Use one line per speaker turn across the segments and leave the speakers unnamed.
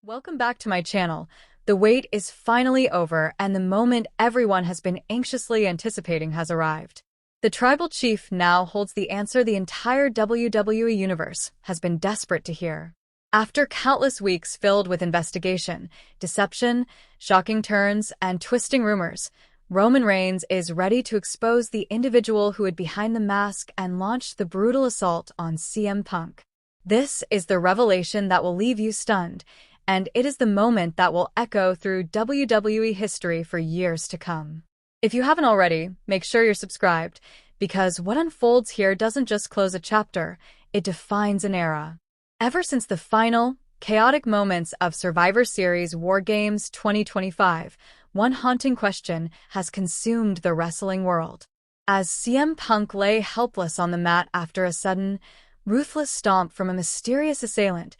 Welcome back to my channel. The wait is finally over and the moment everyone has been anxiously anticipating has arrived. The tribal chief now holds the answer the entire WWE Universe has been desperate to hear. After countless weeks filled with investigation, deception, shocking turns, and twisting rumors, Roman Reigns is ready to expose the individual who hid behind the mask and launch the brutal assault on CM Punk. This is the revelation that will leave you stunned, and it is the moment that will echo through WWE history for years to come. If you haven't already, make sure you're subscribed, because what unfolds here doesn't just close a chapter, it defines an era. Ever since the final, chaotic moments of Survivor Series War Games 2025, one haunting question has consumed the wrestling world. As CM Punk lay helpless on the mat after a sudden, ruthless stomp from a mysterious assailant,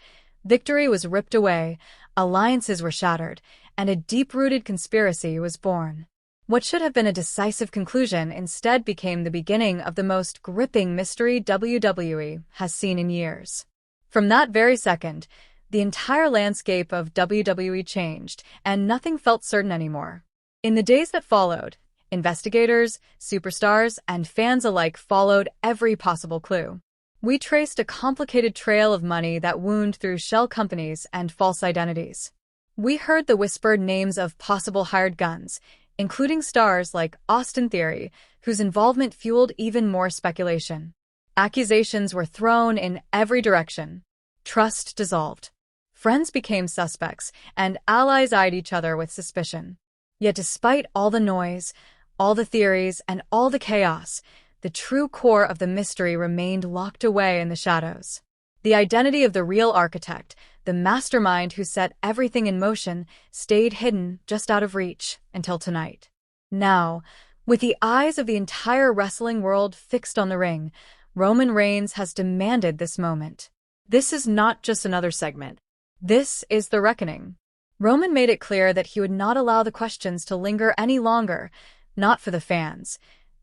victory was ripped away, alliances were shattered, and a deep-rooted conspiracy was born. What should have been a decisive conclusion instead became the beginning of the most gripping mystery WWE has seen in years. From that very second, the entire landscape of WWE changed, and nothing felt certain anymore. In the days that followed, investigators, superstars, and fans alike followed every possible clue. We traced a complicated trail of money that wound through shell companies and false identities. We heard the whispered names of possible hired guns, including stars like Austin Theory, whose involvement fueled even more speculation. Accusations were thrown in every direction. Trust dissolved. Friends became suspects, and allies eyed each other with suspicion. Yet despite all the noise, all the theories, and all the chaos, the true core of the mystery remained locked away in the shadows. The identity of the real architect, the mastermind who set everything in motion, stayed hidden just out of reach until tonight. Now, with the eyes of the entire wrestling world fixed on the ring, Roman Reigns has demanded this moment. This is not just another segment. This is the reckoning. Roman made it clear that he would not allow the questions to linger any longer, not for the fans,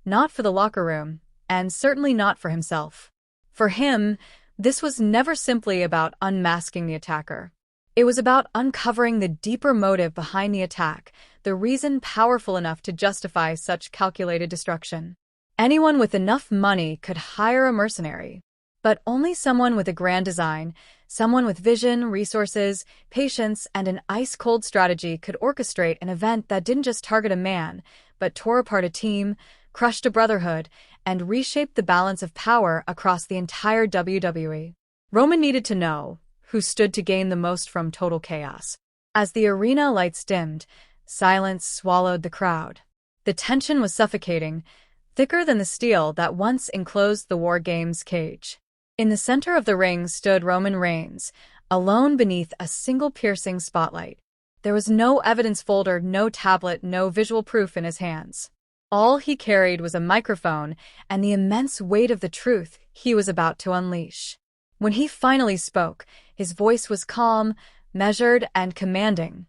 not for the locker room, and certainly not for himself. For him, this was never simply about unmasking the attacker. It was about uncovering the deeper motive behind the attack, the reason powerful enough to justify such calculated destruction. Anyone with enough money could hire a mercenary, but only someone with a grand design, someone with vision, resources, patience, and an ice-cold strategy could orchestrate an event that didn't just target a man, but tore apart a team, crushed a brotherhood, and reshaped the balance of power across the entire WWE. Roman needed to know who stood to gain the most from total chaos. As the arena lights dimmed, silence swallowed the crowd. The tension was suffocating, thicker than the steel that once enclosed the War Games cage. In the center of the ring stood Roman Reigns, alone beneath a single piercing spotlight. There was no evidence folder, no tablet, no visual proof in his hands. All he carried was a microphone and the immense weight of the truth he was about to unleash. When he finally spoke, his voice was calm, measured, and commanding.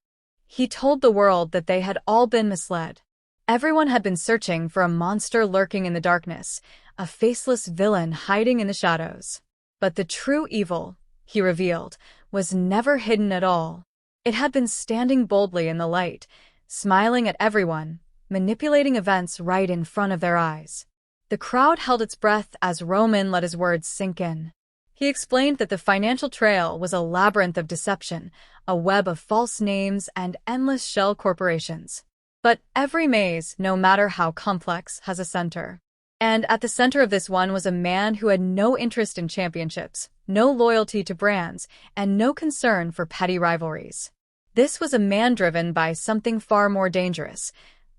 He told the world that they had all been misled. Everyone had been searching for a monster lurking in the darkness, a faceless villain hiding in the shadows. But the true evil, he revealed, was never hidden at all. It had been standing boldly in the light, smiling at everyone, manipulating events right in front of their eyes. The crowd held its breath as Roman let his words sink in. He explained that the financial trail was a labyrinth of deception, a web of false names and endless shell corporations. But every maze, no matter how complex, has a center. And at the center of this one was a man who had no interest in championships, no loyalty to brands, and no concern for petty rivalries. This was a man driven by something far more dangerous: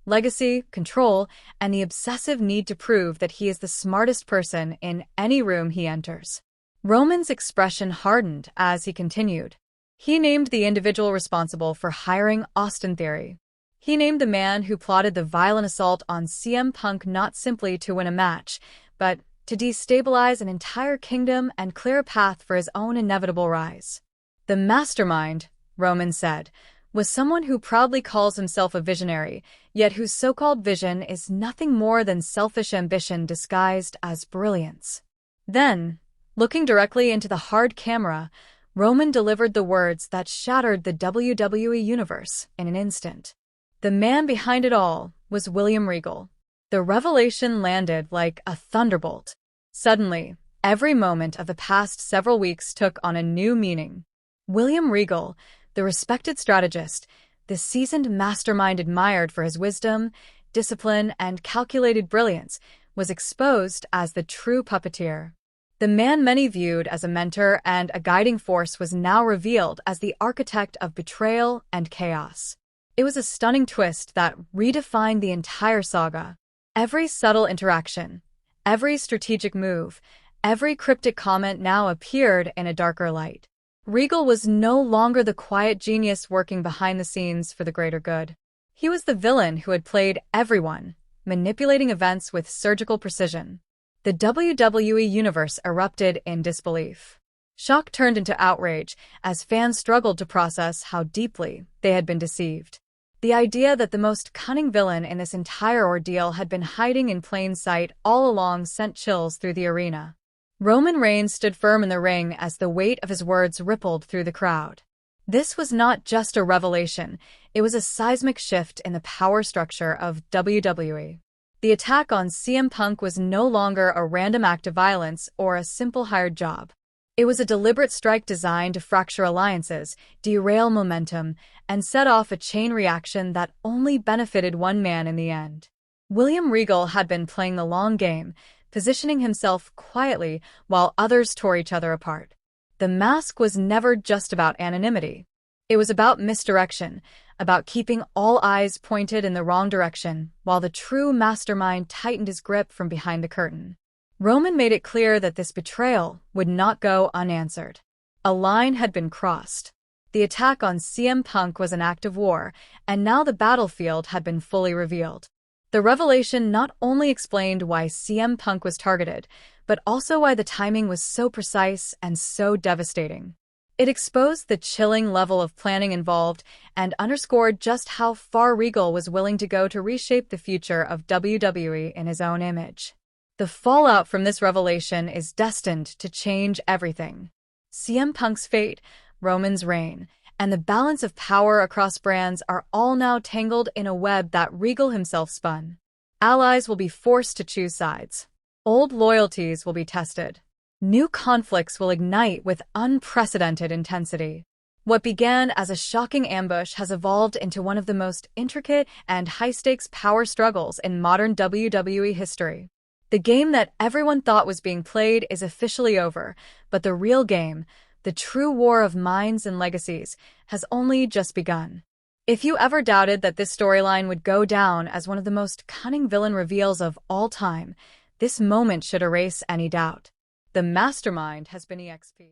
legacy, control, and the obsessive need to prove that he is the smartest person in any room he enters. Roman's expression hardened as he continued. He named the individual responsible for hiring Austin Theory. He named the man who plotted the violent assault on CM Punk not simply to win a match, but to destabilize an entire kingdom and clear a path for his own inevitable rise. The mastermind, Roman said, was someone who proudly calls himself a visionary, yet whose so-called vision is nothing more than selfish ambition disguised as brilliance. Then, looking directly into the hard camera, Roman delivered the words that shattered the WWE Universe in an instant. The man behind it all was William Regal. The revelation landed like a thunderbolt. Suddenly, every moment of the past several weeks took on a new meaning. William Regal, the respected strategist, the seasoned mastermind admired for his wisdom, discipline, and calculated brilliance, was exposed as the true puppeteer. The man many viewed as a mentor and a guiding force was now revealed as the architect of betrayal and chaos. It was a stunning twist that redefined the entire saga. Every subtle interaction, every strategic move, every cryptic comment now appeared in a darker light. Regal was no longer the quiet genius working behind the scenes for the greater good. He was the villain who had played everyone, manipulating events with surgical precision. The WWE Universe erupted in disbelief. Shock turned into outrage as fans struggled to process how deeply they had been deceived. The idea that the most cunning villain in this entire ordeal had been hiding in plain sight all along sent chills through the arena. Roman Reigns stood firm in the ring as the weight of his words rippled through the crowd. This was not just a revelation, it was a seismic shift in the power structure of WWE. The attack on CM Punk was no longer a random act of violence or a simple hired job. It was a deliberate strike designed to fracture alliances, derail momentum, and set off a chain reaction that only benefited one man in the end. William Regal had been playing the long game, positioning himself quietly while others tore each other apart. The mask was never just about anonymity. It was about misdirection, about keeping all eyes pointed in the wrong direction, while the true mastermind tightened his grip from behind the curtain. Roman made it clear that this betrayal would not go unanswered. A line had been crossed. The attack on CM Punk was an act of war, and now the battlefield had been fully revealed. The revelation not only explained why CM Punk was targeted, but also why the timing was so precise and so devastating. It exposed the chilling level of planning involved and underscored just how far Regal was willing to go to reshape the future of WWE in his own image. The fallout from this revelation is destined to change everything. CM Punk's fate, Roman's reign, and the balance of power across brands are all now tangled in a web that Regal himself spun. Allies will be forced to choose sides. Old loyalties will be tested. New conflicts will ignite with unprecedented intensity. What began as a shocking ambush has evolved into one of the most intricate and high-stakes power struggles in modern WWE history. The game that everyone thought was being played is officially over, but the real game, the true war of minds and legacies, has only just begun. If you ever doubted that this storyline would go down as one of the most cunning villain reveals of all time, this moment should erase any doubt. The mastermind has been EXP.